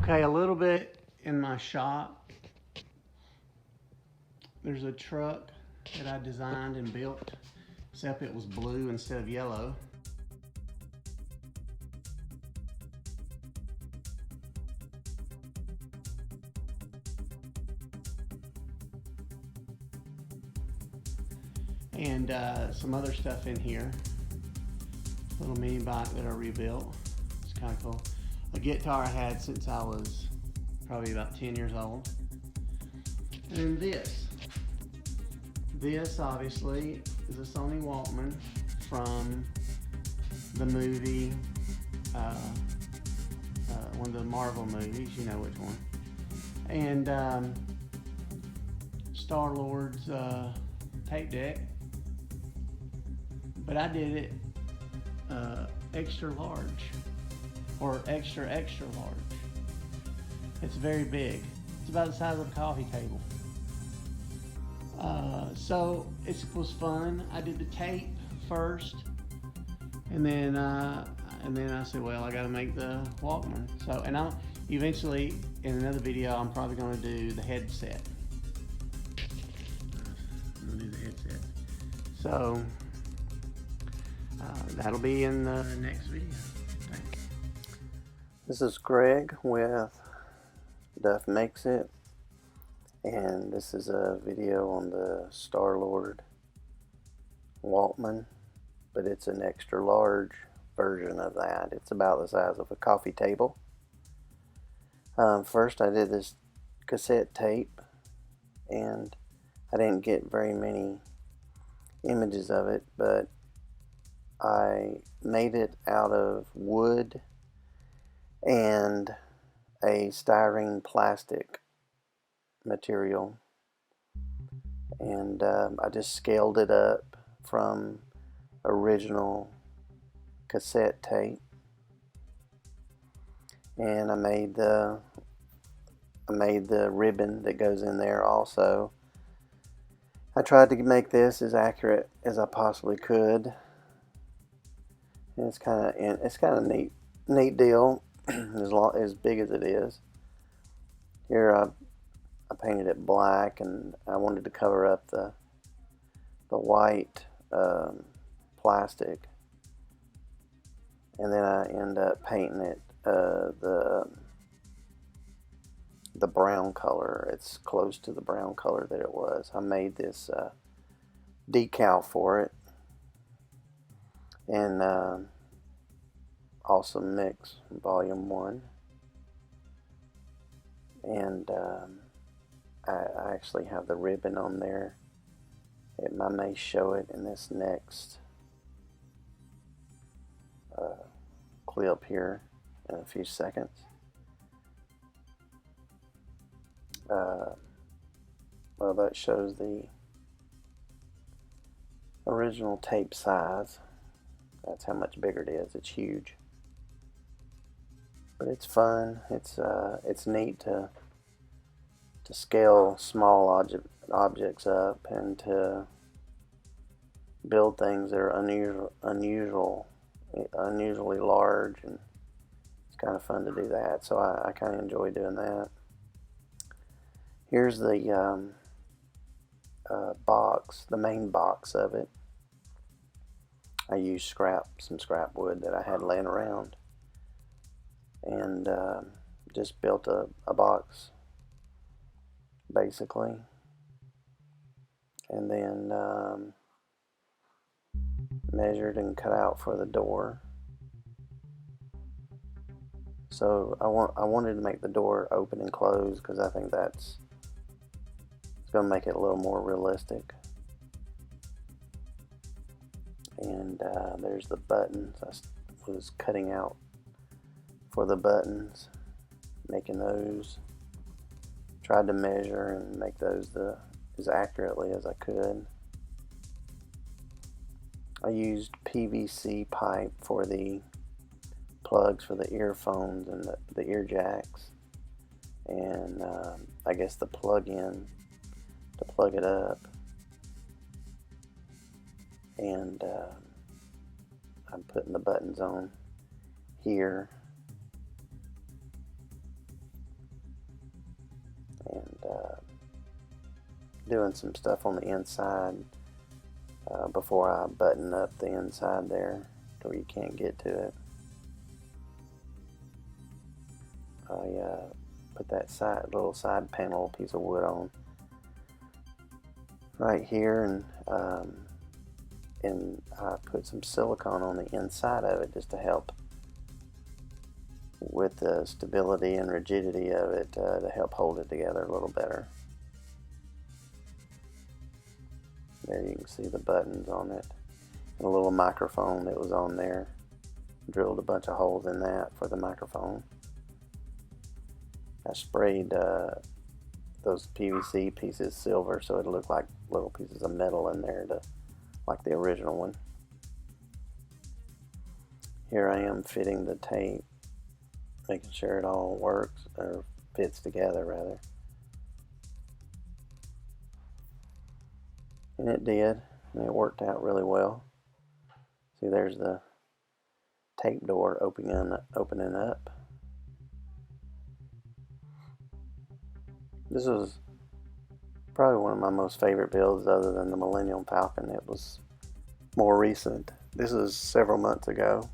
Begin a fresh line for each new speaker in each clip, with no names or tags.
Okay, a little bit in my shop. There's a truck that I designed and built, except it was blue instead of yellow. And some other stuff in here. Little mini bike that I rebuilt. It's kind of cool. A guitar I had since I was probably about 10 years old. And then this. This obviously is a Sony Walkman from the movie, one of the Marvel movies, you know which one. And Star-Lord's tape deck. But I did it extra large, or extra large. It's very big. It's about the size of a coffee table. So it was fun. I did the tape first, and then I said, well, I got to make the Walkman. So, and I'll eventually in another video, I'm probably going to do the headset. I'm going to do the headset. So that'll be in the next video. Thanks.
This is Greg with Duff Makes It, and this is a video on the Star-Lord Walkman, but it's an extra large version of that. It's about the size of a coffee table. First I did this cassette tape, and I didn't get very many images of it, but I made it out of wood and a styrene plastic material, and I just scaled it up from original cassette tape, and I made the ribbon that goes in there also. I tried to make this as accurate as I possibly could. And it's kind of neat deal, as big as it is. Here I painted it black, and I wanted to cover up the white plastic, and then I end up painting it the brown color. It's close to the brown color that it was. I made this decal for it, and Awesome Mix Volume 1, and I actually have the ribbon on there. I may show it in this next clip here in a few seconds. Well, that shows the original tape size. That's how much bigger it is. It's huge, but it's fun. It's neat to scale small objects up and to build things that are unusually large, and it's kind of fun to do that. So I kind of enjoy doing that. Here's the box, the main box of it. I used some scrap wood that I had laying around, and just built a box basically, and then measured and cut out for the door. So I wanted to make the door open and close because I think it's going to make it a little more realistic. And there's the buttons. I was cutting out for the buttons, making those. Tried to measure and make those as accurately as I could. I used PVC pipe for the plugs for the earphones and the ear jacks, and I guess the plug-in to plug it up. And I'm putting the buttons on here, doing some stuff on the inside before I button up the inside there to where you can't get to it. I put that little side panel piece of wood on right here, and I put some silicone on the inside of it just to help with the stability and rigidity of it, to help hold it together a little better. There you can see the buttons on it, and a little microphone that was on there. Drilled a bunch of holes in that for the microphone. I sprayed those PVC pieces silver so it looked like little pieces of metal in there, like the original one. Here I am fitting the tape, making sure it all works, or fits together rather. And it did, and it worked out really well. See, there's the tape door opening up. This was probably one of my most favorite builds other than the Millennium Falcon. It was more recent. This is several months ago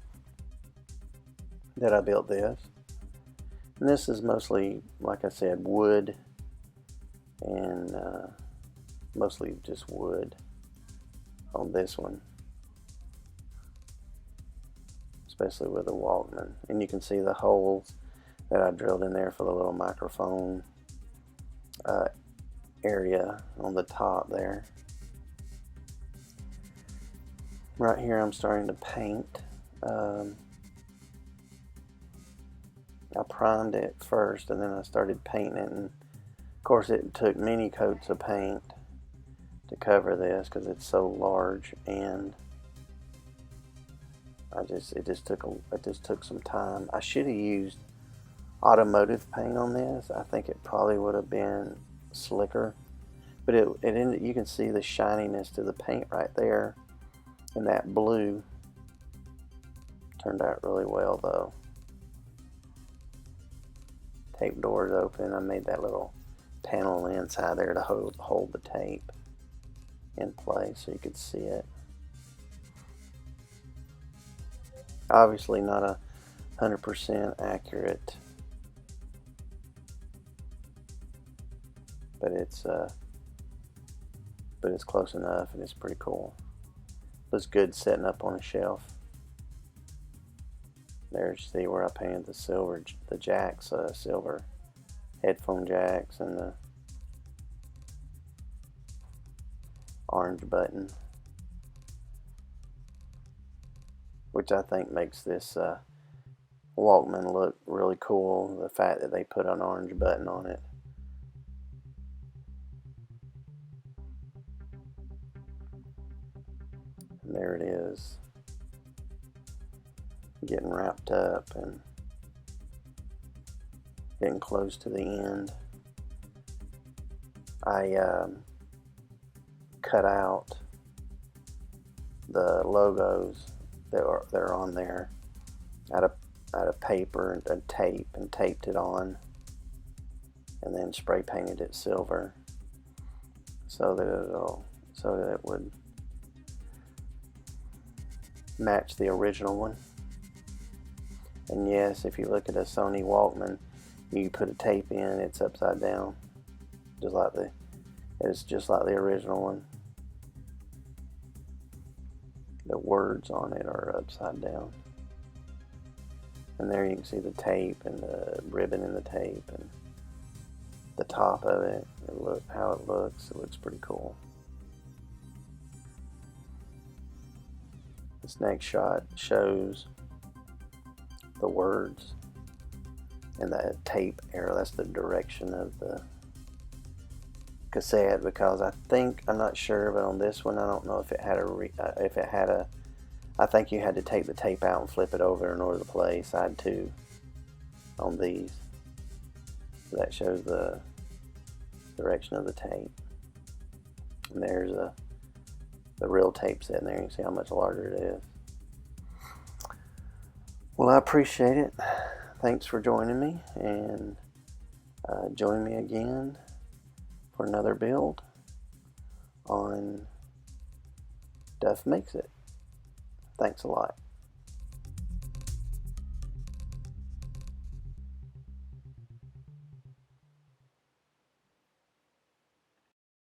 that I built this. And this is mostly, like I said, wood, and mostly just wood on this one, especially with the Walkman. And you can see the holes that I drilled in there for the little microphone area on the top there. Right here I'm starting to paint. I primed it first and then I started painting it, and of course it took many coats of paint to cover this because it's so large, and it just took some time. I should have used automotive paint on this. I think it probably would have been slicker, but it ended, you can see the shininess to the paint right there, and that blue turned out really well though. Tape doors open. I made that little panel on the inside there to hold the tape in place so you could see it. Obviously not 100% accurate, but it's close enough, and it's pretty cool. It was good setting up on a shelf. There's, see where I painted the jacks, silver headphone jacks, and the orange button, which I think makes this Walkman look really cool. The fact that they put an orange button on it. And there it is, getting wrapped up and getting close to the end. I cut out the logos that are on there out of paper and tape, and taped it on, and then spray painted it silver so that it would match the original one. And yes, if you look at a Sony Walkman, you put a tape in, it's upside down, it's just like the original one. The words on it are upside down. And there you can see the tape and the ribbon in the tape and the top of it. Look how it looks. It looks pretty cool. This next shot shows the words and the tape arrow. That's the direction of the cassette, because I'm not sure, but on this one I don't know if it had I think you had to take the tape out and flip it over in order to play side 2 on these. So that shows the direction of the tape. And there's the real tape sitting there. You can see how much larger it is. Well, I appreciate it. Thanks for joining me, and join me again for another build on Duff Makes It. Thanks a lot.